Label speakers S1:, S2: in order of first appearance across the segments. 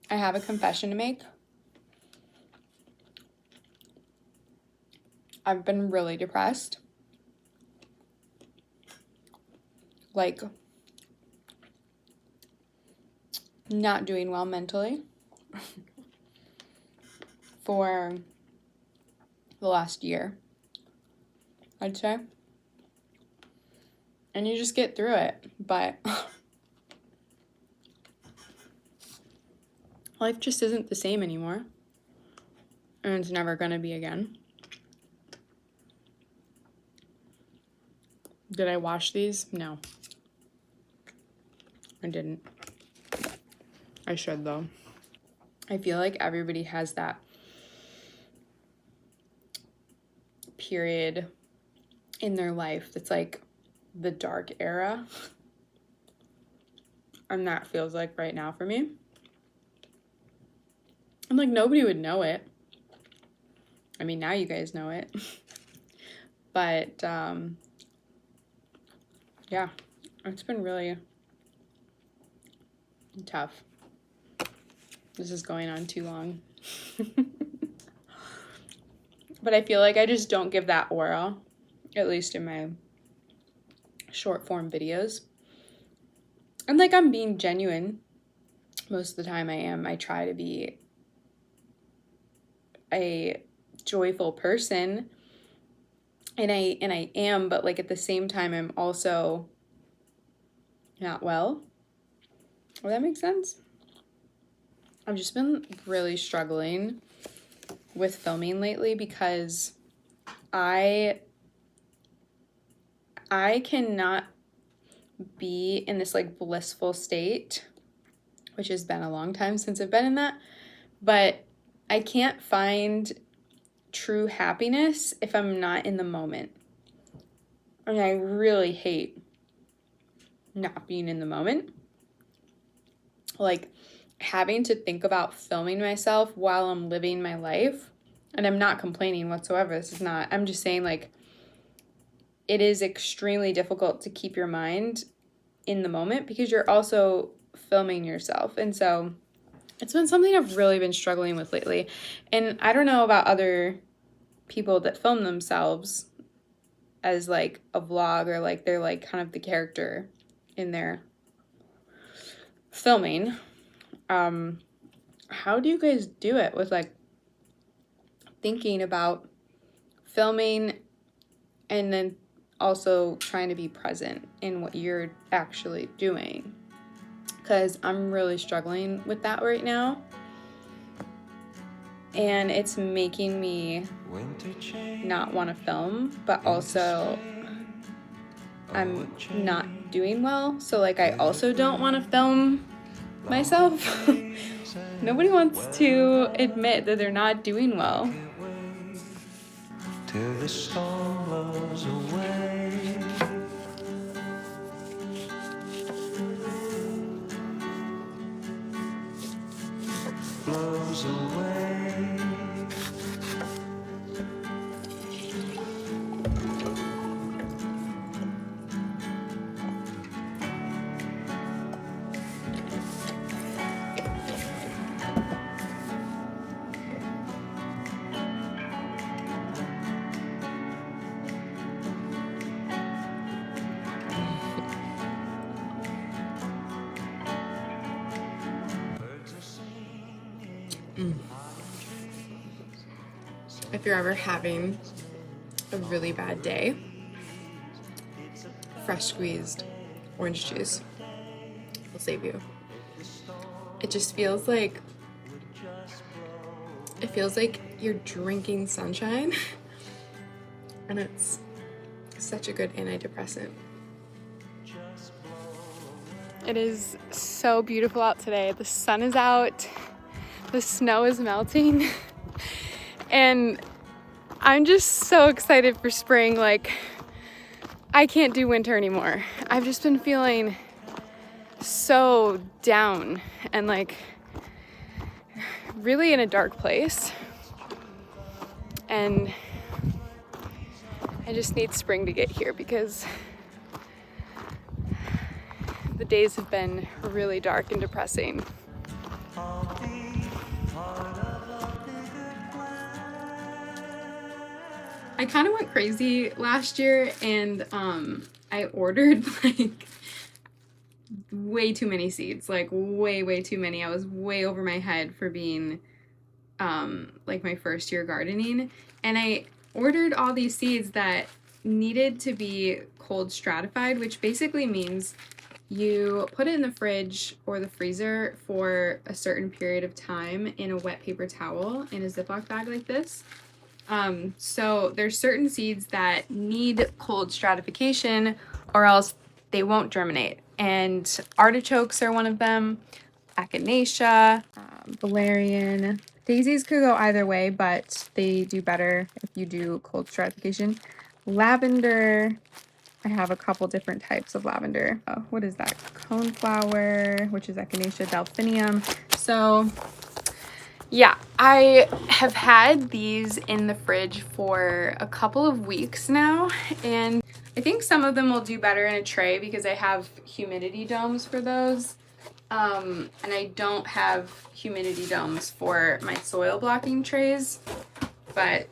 S1: I have a confession to make. I've been really depressed. Like, not doing well mentally for the last year, I'd say. And you just get through it, but life just isn't the same anymore. And it's never gonna be again. Did I wash these? No. I didn't. I should though. I feel like everybody has that period in their life that's like the dark era. And that feels like right now for me. And like nobody would know it. I mean, now you guys know it. But yeah, it's been really tough. This is going on too long. But I feel like I just don't give that aura, at least in my short form videos. And like I'm being genuine. Most of the time I am. I try to be a joyful person. And I am, but like at the same time I'm also not well. Does that make sense? I've just been really struggling with filming lately because I cannot be in this like blissful state, which has been a long time since I've been in that, but I can't find true happiness if I'm not in the moment. And I really hate not being in the moment. Like having to think about filming myself while I'm living my life. And I'm not complaining whatsoever. This is not, I'm just saying like it is extremely difficult to keep your mind in the moment because you're also filming yourself. And so it's been something I've really been struggling with lately. And I don't know about other people that film themselves as like a vlog or like they're like kind of the character in their filming. How do you guys do it with like thinking about filming and then also trying to be present in what you're actually doing? Because I'm really struggling with that right now. And it's making me not want to film, but also I'm not doing well. So like I also don't want to film myself. Nobody wants to admit that they're not doing well. Till the storm blows away. Blows away. If you're ever having a really bad day, fresh squeezed orange juice will save you. It just feels like you're drinking sunshine and it's such a good antidepressant. It is so beautiful out today. The sun is out, the snow is melting, and I'm just so excited for spring. Like, I can't do winter anymore. I've just been feeling so down and like really in a dark place. And I just need spring to get here because the days have been really dark and depressing. I kind of went crazy last year and I ordered like way too many seeds, like way too many. I was way over my head for being like my first year gardening, and I ordered all these seeds that needed to be cold stratified, which basically means you put it in the fridge or the freezer for a certain period of time in a wet paper towel in a Ziploc bag like this. So there's certain seeds that need cold stratification or else they won't germinate. And artichokes are one of them, echinacea, valerian. Daisies could go either way, but they do better if you do cold stratification. Lavender, I have a couple different types of lavender. Oh, what is that? Coneflower, which is echinacea, delphinium. So yeah, I have had these in the fridge for a couple of weeks now, and I think some of them will do better in a tray because I have humidity domes for those. And I don't have humidity domes for my soil blocking trays, but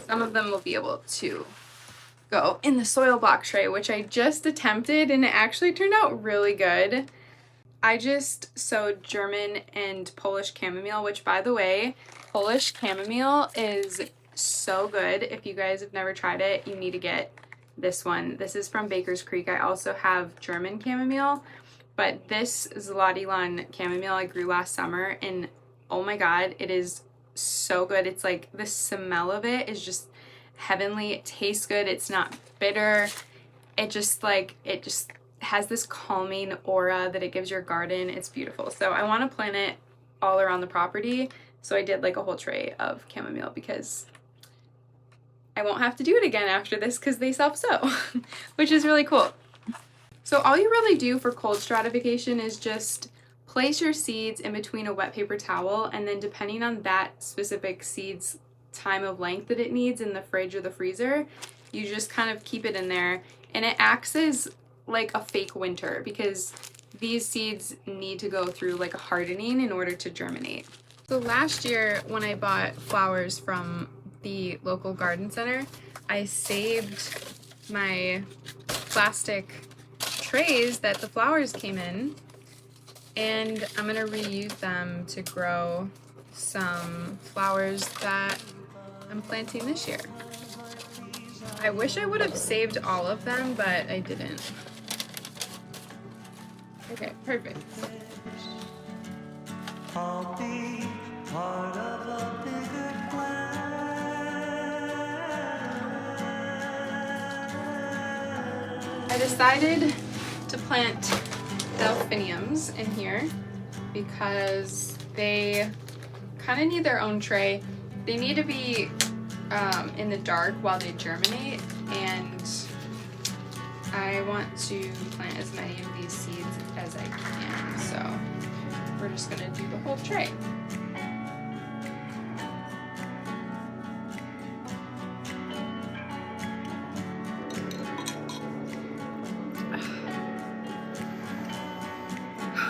S1: some of them will be able to go in the soil block tray, which I just attempted and it actually turned out really good. I just sowed German and Polish chamomile, which by the way, Polish chamomile is so good. If you guys have never tried it, you need to get this one. This is from Baker's Creek. I also have German chamomile, but this Zlatilan chamomile I grew last summer, and oh my god, it is so good. It's like the smell of it is just heavenly. It tastes good. It's not bitter. It just has this calming aura that it gives your garden. It's beautiful. So I want to plant it all around the property. So I did like a whole tray of chamomile because I won't have to do it again after this because they self-sow, which is really cool. So all you really do for cold stratification is just place your seeds in between a wet paper towel, and then depending on that specific seed's time of length that it needs in the fridge or the freezer, you just kind of keep it in there, and it acts as like a fake winter because these seeds need to go through like a hardening in order to germinate. So last year when I bought flowers from the local garden center, I saved my plastic trays that the flowers came in, and I'm gonna reuse them to grow some flowers that I'm planting this year. I wish I would have saved all of them, but I didn't. Okay, perfect.
S2: I'll be part of a bigger plan.
S1: I decided to plant delphiniums in here because they kind of need their own tray. They need to be in the dark while they germinate, and I want to plant as many of these seeds as I can, so we're just gonna do the whole tray.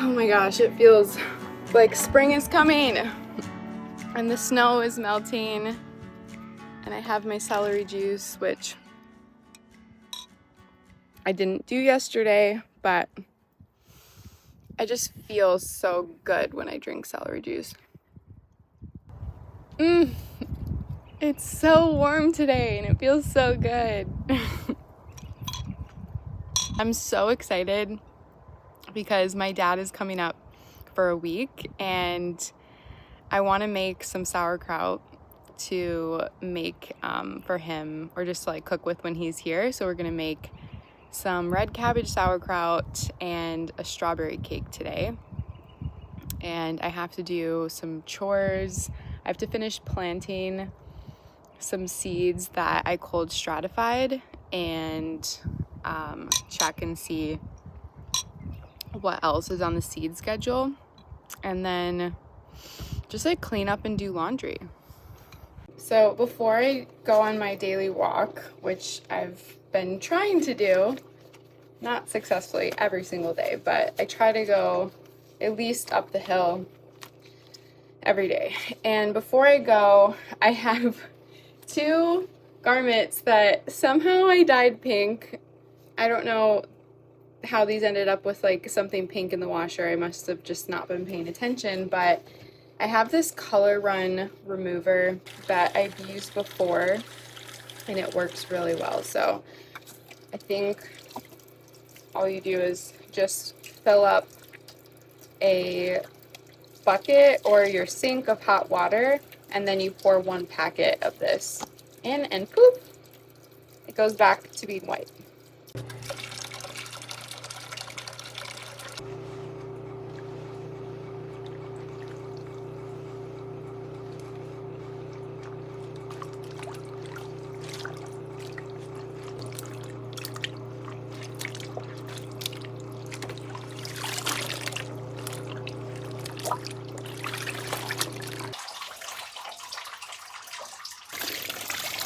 S1: Oh my gosh, it feels like spring is coming and the snow is melting, and I have my celery juice, which I didn't do yesterday, but I just feel so good when I drink celery juice. It's so warm today and it feels so good. I'm so excited because my dad is coming up for a week and I want to make some sauerkraut to make for him, or just to like cook with when he's here. So we're gonna make some red cabbage sauerkraut and a strawberry cake today. And I have to do some chores. I have to finish planting some seeds that I cold stratified and check and see what else is on the seed schedule, and then just like clean up and do laundry. So before I go on my daily walk, which I've been trying to do, not successfully every single day, but I try to go at least up the hill every day. And before I go, I have two garments that somehow I dyed pink. I don't know how these ended up with like something pink in the washer. I must have just not been paying attention, but I have this color run remover that I've used before and it works really well. So I think all you do is just fill up a bucket or your sink of hot water, and then you pour 1 packet of this in, and poof, it goes back to being white.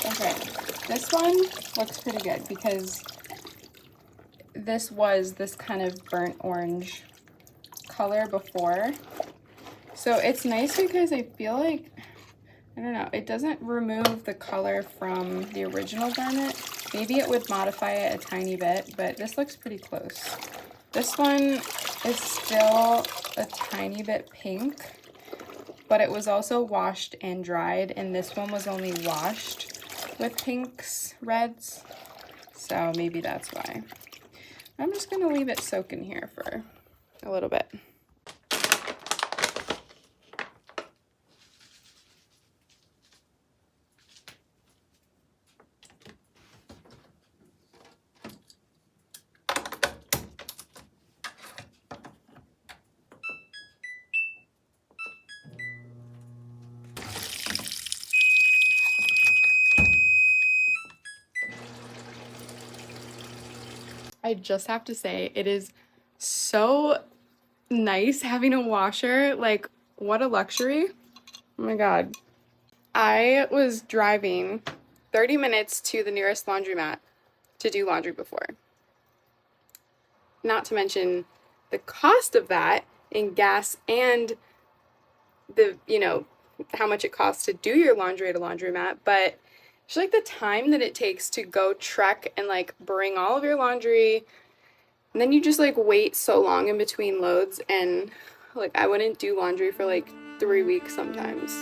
S1: Okay, this one looks pretty good because this was this kind of burnt orange color before. So it's nice because I feel like, I don't know, it doesn't remove the color from the original garment. Maybe it would modify it a tiny bit, but this looks pretty close. This one is still a tiny bit pink, but it was also washed and dried, and this one was only washed with pinks, reds, so maybe that's why. I'm just gonna leave it soak in here for a little bit. I just have to say, it is so nice having a washer. Like, what a luxury. Oh my God. I was driving 30 minutes to the nearest laundromat to do laundry before. Not to mention the cost of that in gas and the, how much it costs to do your laundry at a laundromat, but just like the time that it takes to go trek and like bring all of your laundry, and then you just like wait so long in between loads, and like I wouldn't do laundry for like 3 weeks sometimes.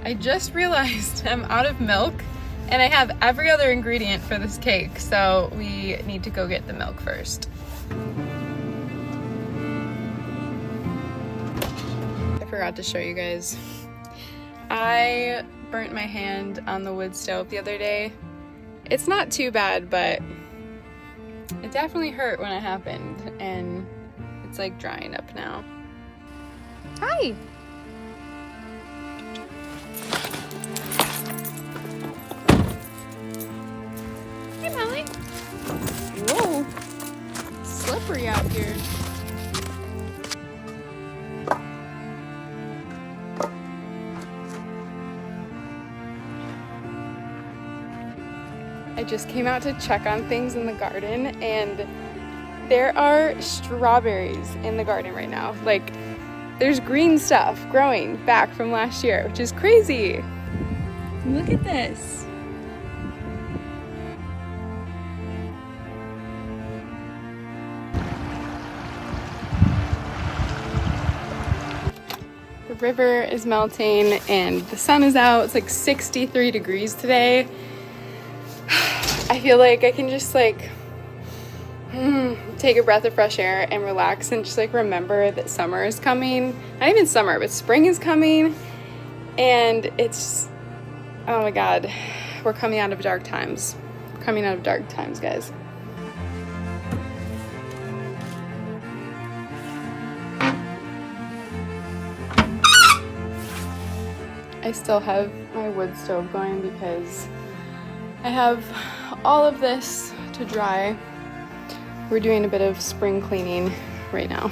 S1: I just realized I'm out of milk and I have every other ingredient for this cake, so we need to go get the milk first. I forgot to show you guys. I burnt my hand on the wood stove the other day. It's not too bad, but it definitely hurt when it happened, and it's like drying up now. Hi! Hey, Molly. Whoa, slippery out here. I just came out to check on things in the garden, and there are strawberries in the garden right now. Like, there's green stuff growing back from last year, which is crazy. Look at this. The river is melting and the sun is out. It's like 63 degrees today. I feel like I can just like take a breath of fresh air and relax and just like remember that summer is coming. Not even summer, but spring is coming. And it's, oh my God, we're coming out of dark times. We're coming out of dark times, guys. I I still have my wood stove going because I have all of this to dry. We're doing a bit of spring cleaning right now.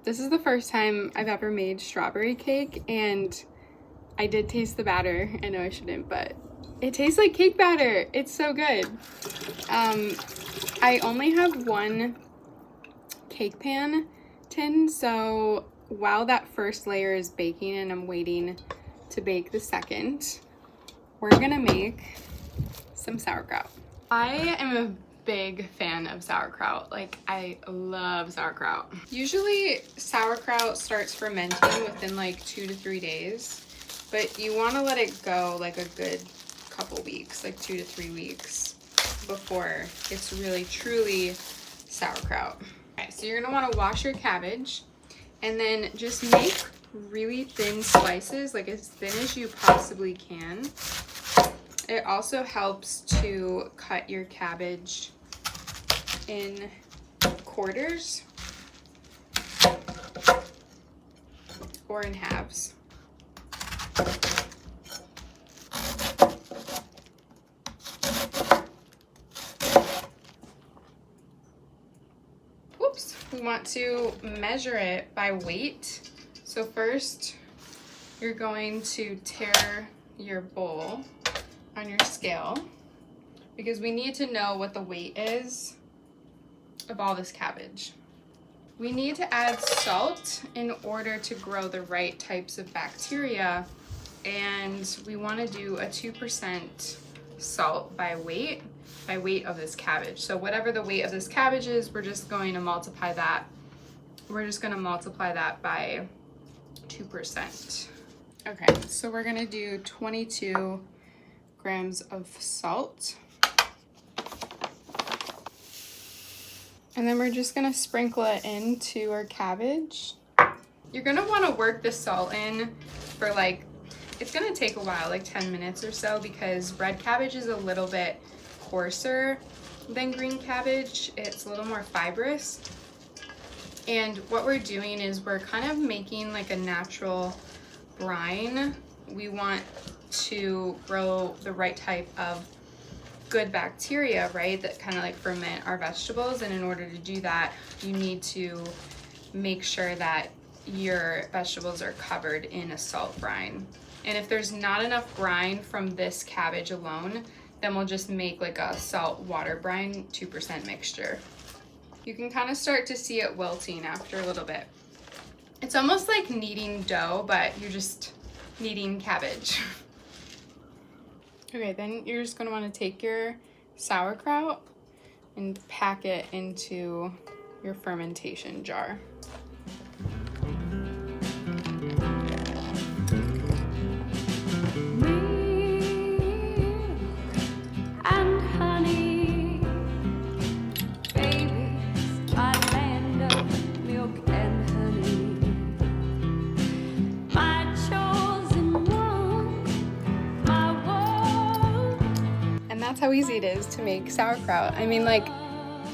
S1: This is the first time I've ever made strawberry cake, and I did taste the batter. I know I shouldn't, but it tastes like cake batter. It's so good. I only have one cake pan tin, so while that first layer is baking and I'm waiting to bake the second, we're gonna make some sauerkraut. I am a big fan of sauerkraut. Like, I love sauerkraut. Usually sauerkraut starts fermenting within like 2 to 3 days, but you want to let it go like a good couple weeks, like 2 to 3 weeks before it's really truly sauerkraut. Okay, so you're gonna want to wash your cabbage and then just make really thin slices, like as thin as you possibly can. It also helps to cut your cabbage in quarters or in halves. Whoops, we want to measure it by weight. So first, you're going to tare your bowl on your scale because we need to know what the weight is of all this cabbage. We need to add salt in order to grow the right types of bacteria, and we want to do a 2% salt by weight of this cabbage. So whatever the weight of this cabbage is, we're just going to multiply that. We're just going to multiply that by 2%. Okay, so we're going to do 22 grams of salt. And then we're just gonna sprinkle it into our cabbage. You're gonna wanna work the salt in for like, it's gonna take a while, like 10 minutes or so, because red cabbage is a little bit coarser than green cabbage. It's a little more fibrous. And what we're doing is we're kind of making like a natural brine. We want to grow the right type of good bacteria, right, that kind of like ferment our vegetables. And in order to do that, you need to make sure that your vegetables are covered in a salt brine. And if there's not enough brine from this cabbage alone, then we'll just make like a salt water brine 2% mixture. You can kind of start to see it wilting after a little bit. It's almost like kneading dough, but you're just kneading cabbage. Okay, then you're just gonna wanna take your sauerkraut and pack it into your fermentation jar. how easy it is to make sauerkraut. I mean, like,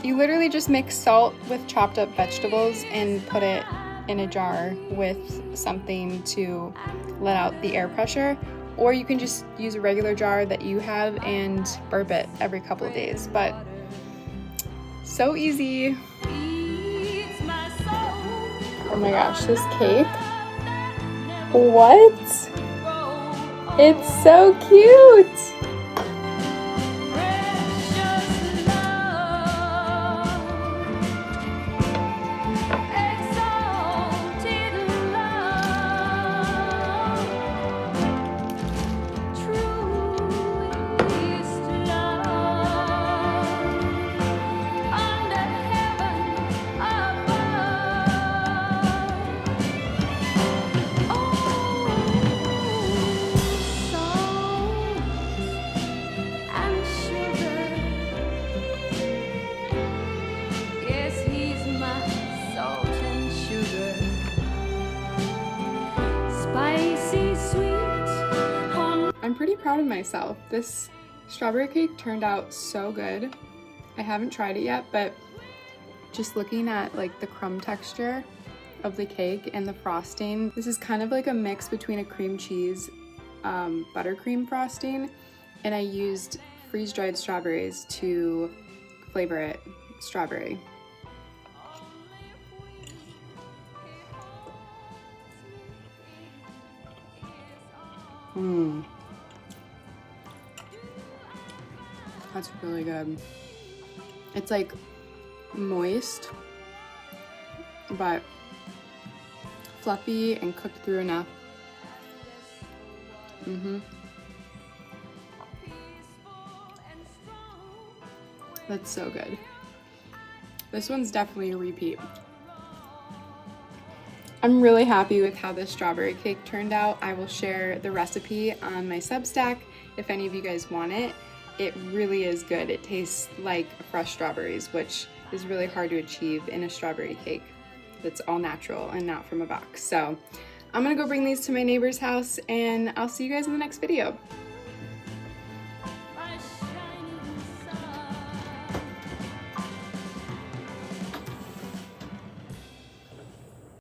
S1: you literally just mix salt with chopped up vegetables and put it in a jar with something to let out the air pressure, or you can just use a regular jar that you have and burp it every couple of days. But so easy. Oh my gosh, this cake. What? It's so cute. I'm pretty proud of myself. This strawberry cake turned out so good. I haven't tried it yet, but just looking at like the crumb texture of the cake and the frosting, this is kind of like a mix between a cream cheese buttercream frosting, and I used freeze-dried strawberries to flavor it strawberry. That's really good. It's like moist, but fluffy and cooked through enough. That's so good. This one's definitely a repeat. I'm really happy with how this strawberry cake turned out. I will share the recipe on my Substack if any of you guys want it. It really is good. It tastes like fresh strawberries, which is really hard to achieve in a strawberry cake that's all natural and not from a box. So I'm gonna go bring these to my neighbor's house, and I'll see you guys in the next video.